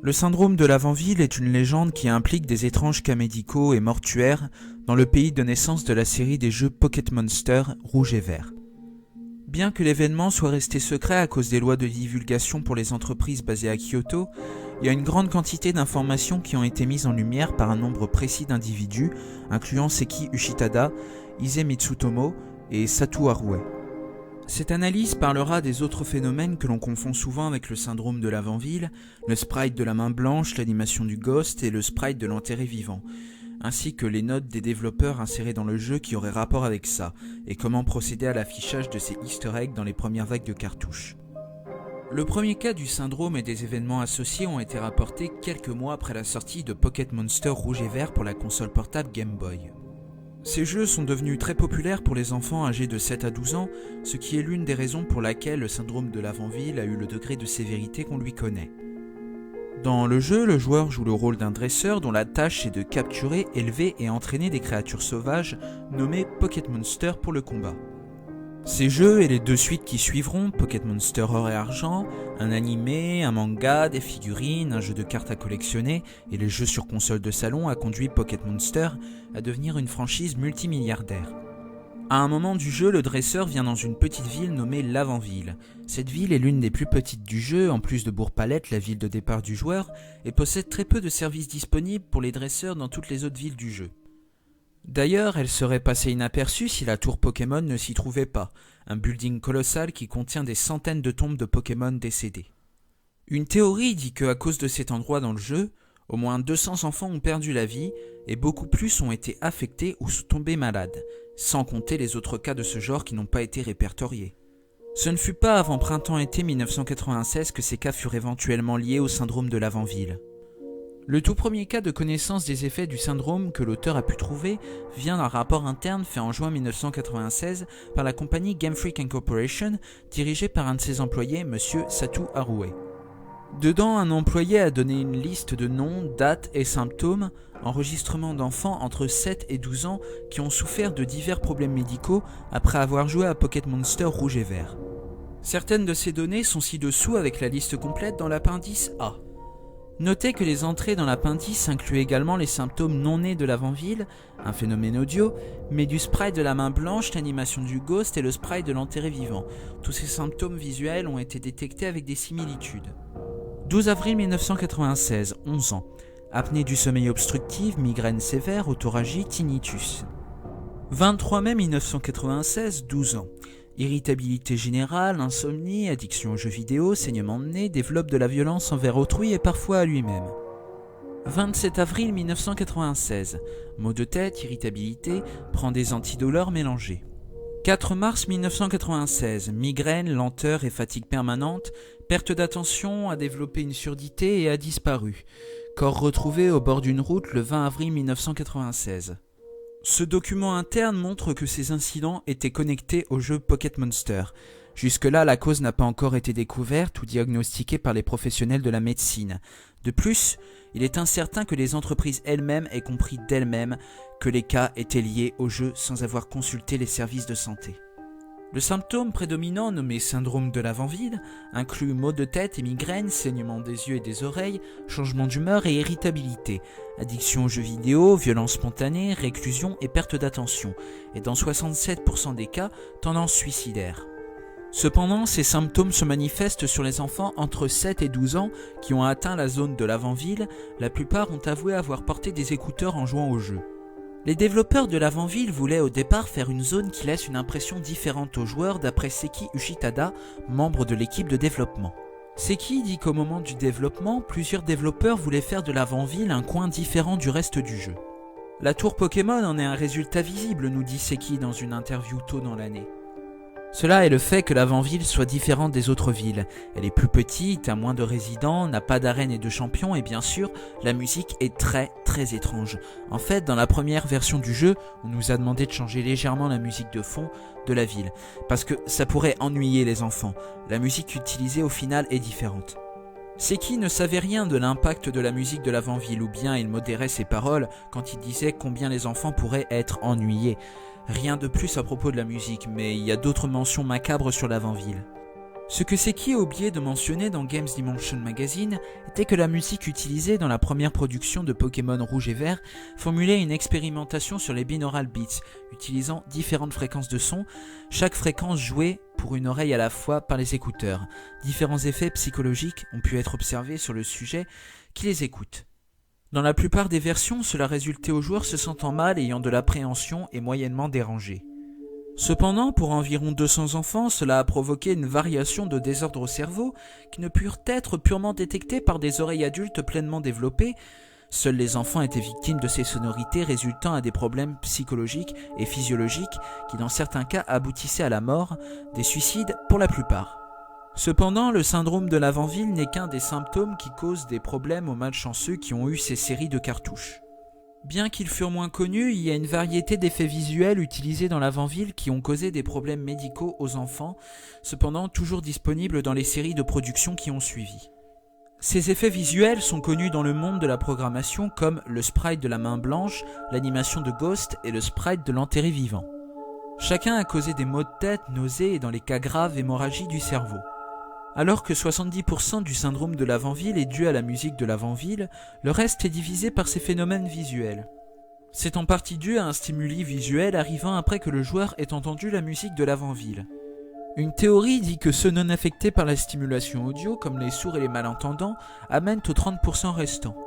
Le syndrome de l'Avant-Ville est une légende qui implique des étranges cas médicaux et mortuaires dans le pays de naissance de la série des jeux Pocket Monster rouge et vert. Bien que l'événement soit resté secret à cause des lois de divulgation pour les entreprises basées à Kyoto, il y a une grande quantité d'informations qui ont été mises en lumière par un nombre précis d'individus, incluant Seki Ushitada, Ise Mitsutomo et Satu Harue. Cette analyse parlera des autres phénomènes que l'on confond souvent avec le syndrome de l'Avant-Ville, le sprite de la main blanche, l'animation du ghost et le sprite de l'enterré vivant, ainsi que les notes des développeurs insérées dans le jeu qui auraient rapport avec ça, et comment procéder à l'affichage de ces easter eggs dans les premières vagues de cartouches. Le premier cas du syndrome et des événements associés ont été rapportés quelques mois après la sortie de Pocket Monster rouge et vert pour la console portable Game Boy. Ces jeux sont devenus très populaires pour les enfants âgés de 7 à 12 ans, ce qui est l'une des raisons pour laquelle le syndrome de l'Avant-Ville a eu le degré de sévérité qu'on lui connaît. Dans le jeu, le joueur joue le rôle d'un dresseur dont la tâche est de capturer, élever et entraîner des créatures sauvages nommées Pocket Monster pour le combat. Ces jeux et les deux suites qui suivront, Pocket Monster Or et Argent, un animé, un manga, des figurines, un jeu de cartes à collectionner et les jeux sur console de salon a conduit Pocket Monster à devenir une franchise multimilliardaire. À un moment du jeu, le dresseur vient dans une petite ville nommée l'Avant-Ville. Cette ville est l'une des plus petites du jeu, en plus de Bourg-Palette, la ville de départ du joueur, et possède très peu de services disponibles pour les dresseurs dans toutes les autres villes du jeu. D'ailleurs, elle serait passée inaperçue si la tour Pokémon ne s'y trouvait pas, un building colossal qui contient des centaines de tombes de Pokémon décédés. Une théorie dit qu'à cause de cet endroit dans le jeu, au moins 200 enfants ont perdu la vie et beaucoup plus ont été affectés ou sont tombés malades, sans compter les autres cas de ce genre qui n'ont pas été répertoriés. Ce ne fut pas avant printemps-été 1996 que ces cas furent éventuellement liés au syndrome de l'Avant-Ville. Le tout premier cas de connaissance des effets du syndrome que l'auteur a pu trouver vient d'un rapport interne fait en juin 1996 par la compagnie Game Freak Incorporation, dirigée par un de ses employés, M. Satu Harue. Dedans, un employé a donné une liste de noms, dates et symptômes, enregistrements d'enfants entre 7 et 12 ans qui ont souffert de divers problèmes médicaux après avoir joué à Pocket Monster rouge et vert. Certaines de ces données sont ci-dessous avec la liste complète dans l'appendice A. Notez que les entrées dans l'appendice incluent également les symptômes non nés de l'Avant-Ville, un phénomène audio, mais du sprite de la main blanche, l'animation du ghost et le sprite de l'enterré vivant. Tous ces symptômes visuels ont été détectés avec des similitudes. 12 avril 1996, 11 ans. Apnée du sommeil obstructive, migraine sévère, autorragie, tinnitus. 23 mai 1996, 12 ans. Irritabilité générale, insomnie, addiction aux jeux vidéo, saignement de nez, développe de la violence envers autrui et parfois à lui-même. 27 avril 1996, maux de tête, irritabilité, prend des antidouleurs mélangés. 4 mars 1996, migraine, lenteur et fatigue permanente, perte d'attention, a développé une surdité et a disparu. Corps retrouvé au bord d'une route le 20 avril 1996. Ce document interne montre que ces incidents étaient connectés au jeu Pocket Monster. Jusque-là, la cause n'a pas encore été découverte ou diagnostiquée par les professionnels de la médecine. De plus, il est incertain que les entreprises elles-mêmes aient compris d'elles-mêmes que les cas étaient liés au jeu sans avoir consulté les services de santé. Le symptôme prédominant nommé syndrome de l'Avant-Ville inclut maux de tête et migraine, saignement des yeux et des oreilles, changement d'humeur et irritabilité, addiction aux jeux vidéo, violence spontanée, réclusion et perte d'attention, et dans 67% des cas, tendance suicidaire. Cependant, ces symptômes se manifestent sur les enfants entre 7 et 12 ans qui ont atteint la zone de l'Avant-Ville. La plupart ont avoué avoir porté des écouteurs en jouant au jeu. Les développeurs de l'Avant-Ville voulaient au départ faire une zone qui laisse une impression différente aux joueurs d'après Seki Ushitada, membre de l'équipe de développement. Seki dit qu'au moment du développement, plusieurs développeurs voulaient faire de l'Avant-Ville un coin différent du reste du jeu. La tour Pokémon en est un résultat visible, nous dit Seki dans une interview tôt dans l'année. Cela est le fait que l'Avant-Ville soit différente des autres villes. Elle est plus petite, a moins de résidents, n'a pas d'arène et de champions et bien sûr, la musique est très étrange. En fait, dans la première version du jeu, on nous a demandé de changer légèrement la musique de fond de la ville, parce que ça pourrait ennuyer les enfants. La musique utilisée au final est différente. Seki ne savait rien de l'impact de la musique de l'Avant-Ville ou bien il modérait ses paroles quand il disait combien les enfants pourraient être ennuyés. Rien de plus à propos de la musique, mais il y a d'autres mentions macabres sur l'Avant-Ville. Ce que Seki a oublié de mentionner dans Games Dimension Magazine était que la musique utilisée dans la première production de Pokémon Rouge et Vert formulait une expérimentation sur les binaural beats, utilisant différentes fréquences de son, chaque fréquence jouée pour une oreille à la fois par les écouteurs. Différents effets psychologiques ont pu être observés sur le sujet qui les écoute. Dans la plupart des versions, cela résultait aux joueurs se sentant mal, ayant de l'appréhension et moyennement dérangés. Cependant, pour environ 200 enfants, cela a provoqué une variation de désordre au cerveau qui ne purent être purement détectés par des oreilles adultes pleinement développées. Seuls les enfants étaient victimes de ces sonorités résultant à des problèmes psychologiques et physiologiques qui dans certains cas aboutissaient à la mort, des suicides pour la plupart. Cependant, le syndrome de l'avant-ville n'est qu'un des symptômes qui causent des problèmes aux malchanceux qui ont eu ces séries de cartouches. Bien qu'ils furent moins connus, il y a une variété d'effets visuels utilisés dans l'avant-ville qui ont causé des problèmes médicaux aux enfants, cependant toujours disponibles dans les séries de production qui ont suivi. Ces effets visuels sont connus dans le monde de la programmation comme le sprite de la main blanche, l'animation de Ghost et le sprite de l'enterré vivant. Chacun a causé des maux de tête, nausées et dans les cas graves hémorragie du cerveau. Alors que 70% du syndrome de l'avant-ville est dû à la musique de l'avant-ville, le reste est divisé par ces phénomènes visuels. C'est en partie dû à un stimuli visuel arrivant après que le joueur ait entendu la musique de l'avant-ville. Une théorie dit que ceux non affectés par la stimulation audio, comme les sourds et les malentendants, amènent aux 30% restants.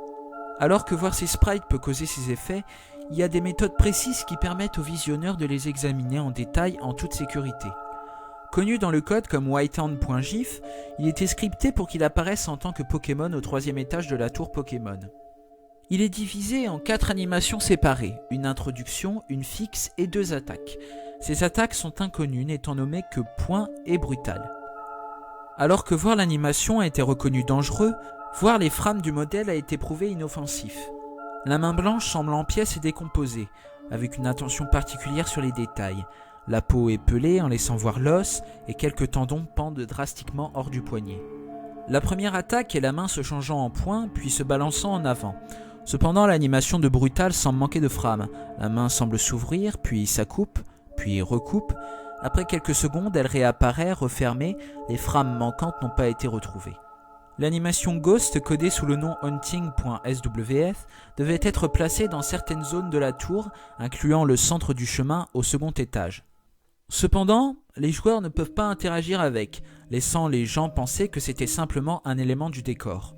Alors que voir ces sprites peut causer ces effets, il y a des méthodes précises qui permettent aux visionneurs de les examiner en détail en toute sécurité. Connu dans le code comme whitehand.gif, il était scripté pour qu'il apparaisse en tant que Pokémon au 3e étage de la tour Pokémon. Il est divisé en 4 animations séparées, une introduction, une fixe et 2 attaques. Ces attaques sont inconnues, n'étant nommées que point et brutal. Alors que voir l'animation a été reconnu dangereux, voir les frames du modèle a été prouvé inoffensif. La main blanche semble en pièces et décomposée, avec une attention particulière sur les détails. La peau est pelée en laissant voir l'os et quelques tendons pendent drastiquement hors du poignet. La première attaque est la main se changeant en poing puis se balançant en avant. Cependant, l'animation de Brutal semble manquer de frame. La main semble s'ouvrir, puis s'accoupe, puis recoupe. Après quelques secondes, elle réapparaît, refermée. Les frames manquantes n'ont pas été retrouvées. L'animation Ghost, codée sous le nom hunting.swf, devait être placée dans certaines zones de la tour, incluant le centre du chemin au second étage. Cependant, les joueurs ne peuvent pas interagir avec, laissant les gens penser que c'était simplement un élément du décor.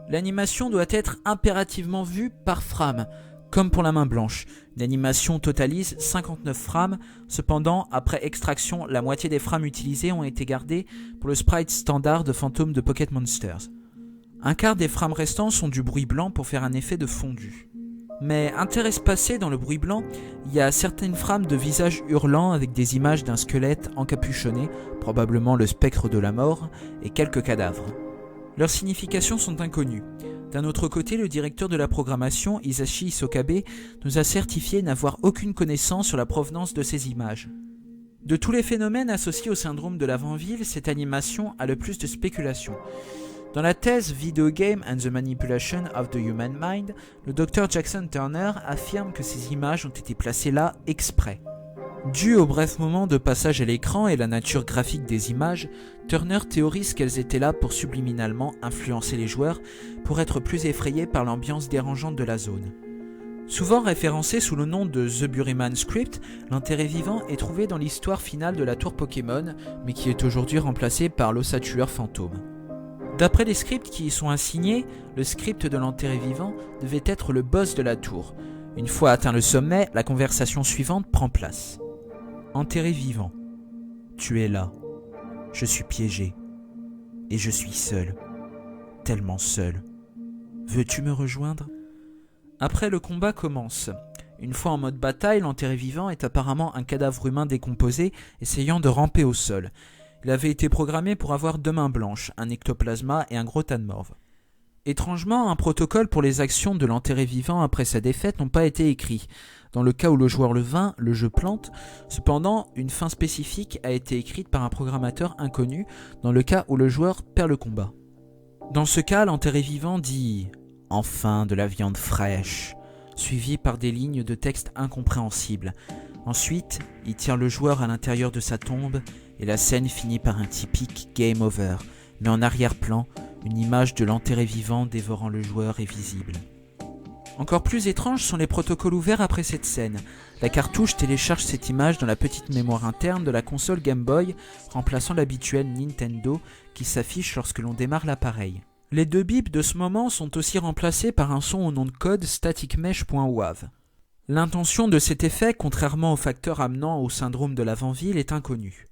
L'animation doit être impérativement vue par frame, comme pour la main blanche. L'animation totalise 59 frames, cependant, après extraction, la moitié des frames utilisées ont été gardées pour le sprite standard de fantôme de Pocket Monsters. Un quart des frames restants sont du bruit blanc pour faire un effet de fondu. Mais interespacé dans le bruit blanc, il y a certaines frames de visages hurlants avec des images d'un squelette encapuchonné, probablement le spectre de la mort, et quelques cadavres. Leurs significations sont inconnues. D'un autre côté, le directeur de la programmation, Hisashi Sokabe, nous a certifié n'avoir aucune connaissance sur la provenance de ces images. De tous les phénomènes associés au syndrome de l'avant-ville, cette animation a le plus de spéculation. Dans la thèse Video Game and the Manipulation of the Human Mind, le Dr Jackson Turner affirme que ces images ont été placées là exprès. Dû au bref moment de passage à l'écran et la nature graphique des images, Turner théorise qu'elles étaient là pour subliminalement influencer les joueurs pour être plus effrayés par l'ambiance dérangeante de la zone. Souvent référencé sous le nom de The Buryman Script, l'enterré vivant est trouvé dans l'histoire finale de la tour Pokémon, mais qui est aujourd'hui remplacé par l'ossature fantôme. D'après les scripts qui y sont assignés, le script de l'enterré vivant devait être le boss de la tour. Une fois atteint le sommet, la conversation suivante prend place. Enterré vivant, tu es là, je suis piégé, et je suis seul, tellement seul. Veux-tu me rejoindre ? Après, le combat commence. Une fois en mode bataille, l'enterré vivant est apparemment un cadavre humain décomposé essayant de ramper au sol. Il avait été programmé pour avoir 2 mains blanches, un ectoplasma et un gros tas de morve. Étrangement, un protocole pour les actions de l'enterré vivant après sa défaite n'ont pas été écrits. Dans le cas où le joueur le vainc, le jeu plante. Cependant, une fin spécifique a été écrite par un programmateur inconnu dans le cas où le joueur perd le combat. Dans ce cas, l'enterré vivant dit « Enfin de la viande fraîche », suivi par des lignes de texte incompréhensibles. Ensuite, il tire le joueur à l'intérieur de sa tombe et la scène finit par un typique game over, mais en arrière-plan, une image de l'enterré vivant dévorant le joueur est visible. Encore plus étranges sont les protocoles ouverts après cette scène. La cartouche télécharge cette image dans la petite mémoire interne de la console Game Boy, remplaçant l'habituel Nintendo qui s'affiche lorsque l'on démarre l'appareil. Les 2 bips de ce moment sont aussi remplacés par un son au nom de code staticmesh.wav. L'intention de cet effet, contrairement au facteur amenant au syndrome de l'avant-ville, est inconnue.